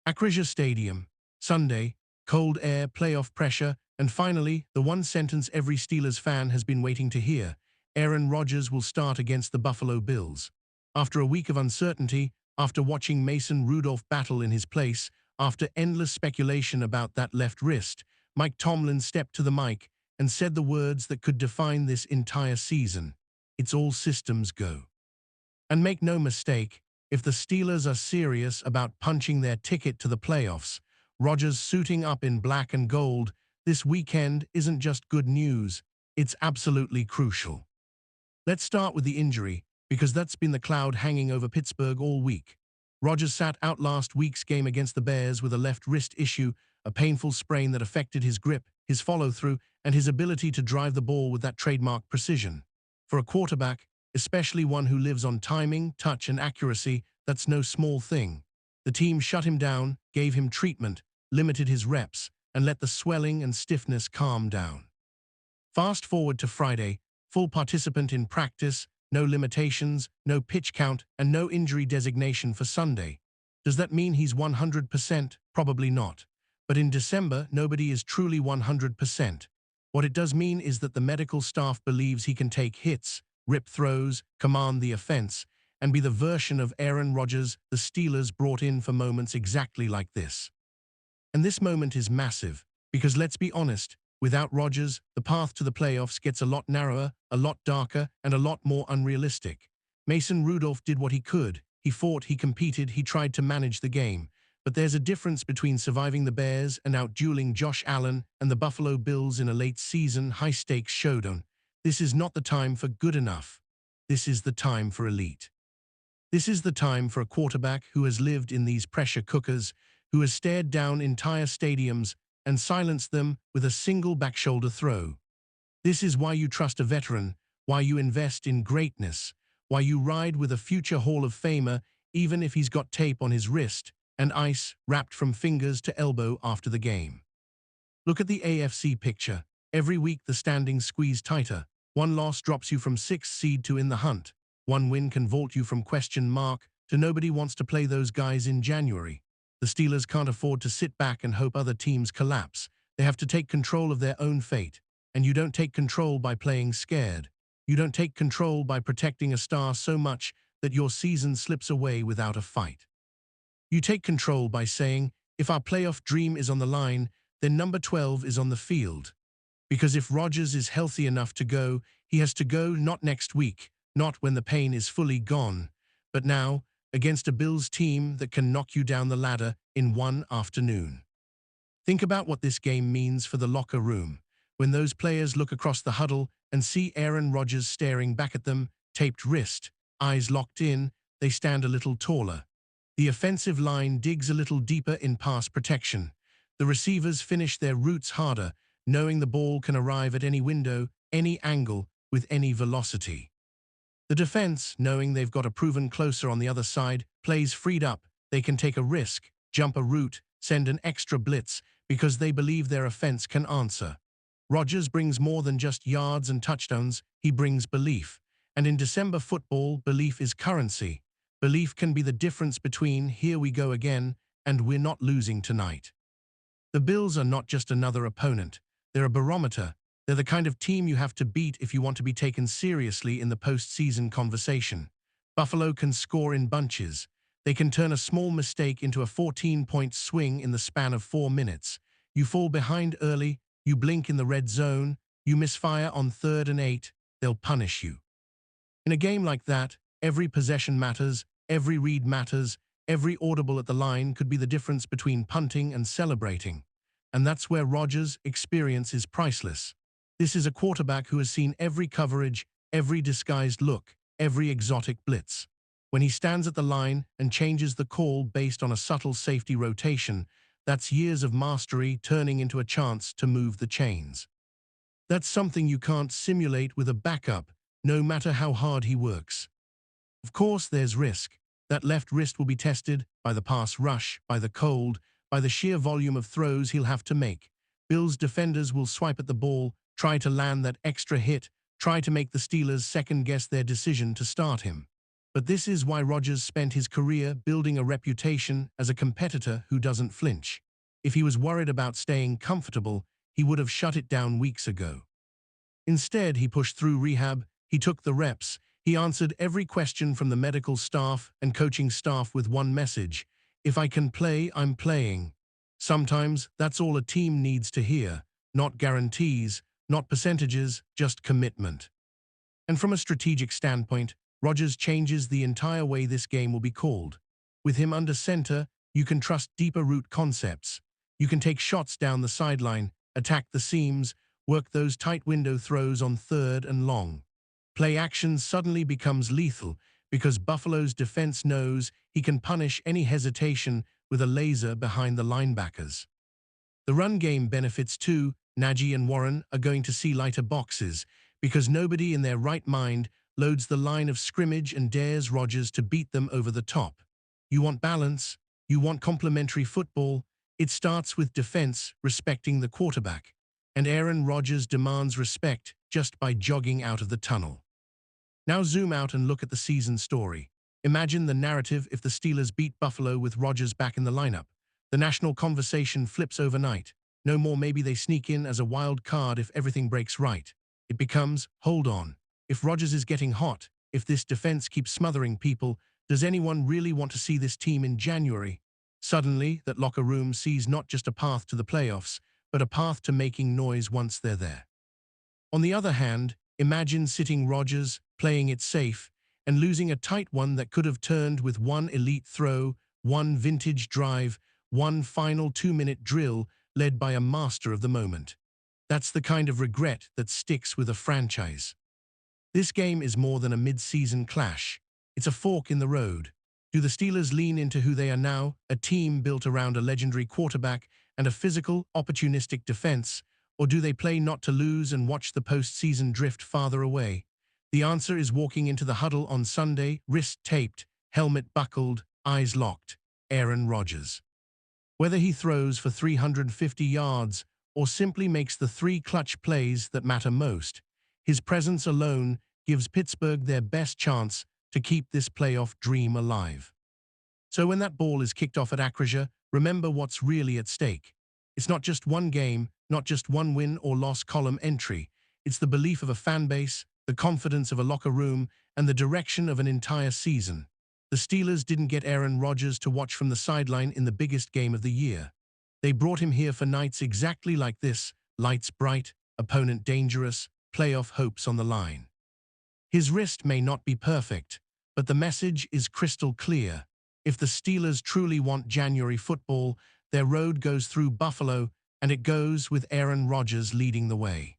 Acrisure Stadium, Sunday, cold air, playoff pressure, and finally, the one sentence every Steelers fan has been waiting to hear. Aaron Rodgers will start against the Buffalo Bills. After a week of uncertainty, after watching Mason Rudolph battle in his place, after endless speculation about that left wrist, Mike Tomlin stepped to the mic and said the words that could define this entire season. It's all systems go. And make no mistake, if the Steelers are serious about punching their ticket to the playoffs, Rodgers suiting up in black and gold this weekend isn't just good news, it's absolutely crucial. Let's start with the injury, because that's been the cloud hanging over Pittsburgh all week. Rodgers sat out last week's game against the Bears with a left wrist issue, a painful sprain that affected his grip, his follow-through, and his ability to drive the ball with that trademark precision. For a quarterback, especially one who lives on timing, touch, and accuracy, that's no small thing. The team shut him down, gave him treatment, limited his reps, and let the swelling and stiffness calm down. Fast forward to Friday, full participant in practice, no limitations, no pitch count, and no injury designation for Sunday. Does that mean he's 100%? Probably not. But in December, nobody is truly 100%. What it does mean is that the medical staff believes he can take hits, rip throws, command the offense, and be the version of Aaron Rodgers the Steelers brought in for moments exactly like this. And this moment is massive, because let's be honest, without Rodgers, the path to the playoffs gets a lot narrower, a lot darker, and a lot more unrealistic. Mason Rudolph did what he could. He fought, he competed, he tried to manage the game. But there's a difference between surviving the Bears and outdueling Josh Allen and the Buffalo Bills in a late-season, high-stakes showdown. This is not the time for good enough. This is the time for elite. This is the time for a quarterback who has lived in these pressure cookers, who has stared down entire stadiums and silenced them with a single back-shoulder throw. This is why you trust a veteran, why you invest in greatness, why you ride with a future Hall of Famer even if he's got tape on his wrist and ice wrapped from fingers to elbow after the game. Look at the AFC picture. Every week the standings squeeze tighter. One loss drops you from 6th seed to in the hunt. One win can vault you from question mark to nobody wants to play those guys in January. The Steelers can't afford to sit back and hope other teams collapse. They have to take control of their own fate. And you don't take control by playing scared. You don't take control by protecting a star so much that your season slips away without a fight. You take control by saying, if our playoff dream is on the line, then number 12 is on the field. Because if Rodgers is healthy enough to go, he has to go not next week, not when the pain is fully gone, but now, against a Bills team that can knock you down the ladder in one afternoon. Think about what this game means for the locker room. When those players look across the huddle and see Aaron Rodgers staring back at them, taped wrist, eyes locked in, they stand a little taller. The offensive line digs a little deeper in pass protection. The receivers finish their routes harder, knowing the ball can arrive at any window, any angle, with any velocity. The defense, knowing they've got a proven closer on the other side, plays freed up. They can take a risk, jump a route, send an extra blitz, because they believe their offense can answer. Rodgers brings more than just yards and touchdowns, he brings belief. And in December football, belief is currency. Belief can be the difference between here we go again and we're not losing tonight. The Bills are not just another opponent. They're a barometer. They're the kind of team you have to beat if you want to be taken seriously in the postseason conversation. Buffalo can score in bunches. They can turn a small mistake into a 14-point swing in the span of 4 minutes. You fall behind early, you blink in the red zone, you misfire on 3rd and 8, they'll punish you. In a game like that, every possession matters, every read matters, every audible at the line could be the difference between punting and celebrating. And that's where Rodgers' experience is priceless. This is a quarterback who has seen every coverage, every disguised look, every exotic blitz. When he stands at the line and changes the call based on a subtle safety rotation, that's years of mastery turning into a chance to move the chains. That's something you can't simulate with a backup, no matter how hard he works. Of course, there's risk. That left wrist will be tested by the pass rush, by the cold, by the sheer volume of throws he'll have to make. Bills defenders will swipe at the ball, try to land that extra hit, try to make the Steelers second-guess their decision to start him. But this is why Rodgers spent his career building a reputation as a competitor who doesn't flinch. If he was worried about staying comfortable, he would have shut it down weeks ago. Instead, he pushed through rehab, he took the reps, he answered every question from the medical staff and coaching staff with one message: if I can play, I'm playing. Sometimes that's all a team needs to hear, not guarantees, not percentages, just commitment. And from a strategic standpoint, Rodgers changes the entire way this game will be called. With him under center, you can trust deeper route concepts. You can take shots down the sideline, attack the seams, work those tight window throws on third and long. Play action suddenly becomes lethal because Buffalo's defense knows he can punish any hesitation with a laser behind the linebackers. The run game benefits too. Najee and Warren are going to see lighter boxes because nobody in their right mind loads the line of scrimmage and dares Rodgers to beat them over the top. You want balance, you want complementary football. It starts with defense respecting the quarterback, and Aaron Rodgers demands respect just by jogging out of the tunnel. Now zoom out and look at the season story. Imagine the narrative if the Steelers beat Buffalo with Rodgers back in the lineup. The national conversation flips overnight. No more maybe they sneak in as a wild card if everything breaks right. It becomes, hold on, if Rodgers is getting hot, if this defense keeps smothering people, does anyone really want to see this team in January? Suddenly, that locker room sees not just a path to the playoffs, but a path to making noise once they're there. On the other hand, imagine sitting Rodgers, playing it safe, and losing a tight one that could have turned with one elite throw, one vintage drive, one final 2-minute drill led by a master of the moment. That's the kind of regret that sticks with a franchise. This game is more than a mid-season clash. It's a fork in the road. Do the Steelers lean into who they are now, a team built around a legendary quarterback and a physical, opportunistic defense, or do they play not to lose and watch the postseason drift farther away? The answer is walking into the huddle on Sunday, wrist taped, helmet buckled, eyes locked, Aaron Rodgers. Whether he throws for 350 yards or simply makes the 3 clutch plays that matter most, his presence alone gives Pittsburgh their best chance to keep this playoff dream alive. So when that ball is kicked off at Acrisure, remember what's really at stake. It's not just one game, not just one win or loss column entry. It's the belief of a fan base, the confidence of a locker room, and the direction of an entire season. The Steelers didn't get Aaron Rodgers to watch from the sideline in the biggest game of the year. They brought him here for nights exactly like this, lights bright, opponent dangerous, playoff hopes on the line. His wrist may not be perfect, but the message is crystal clear. If the Steelers truly want January football, their road goes through Buffalo, and it goes with Aaron Rodgers leading the way.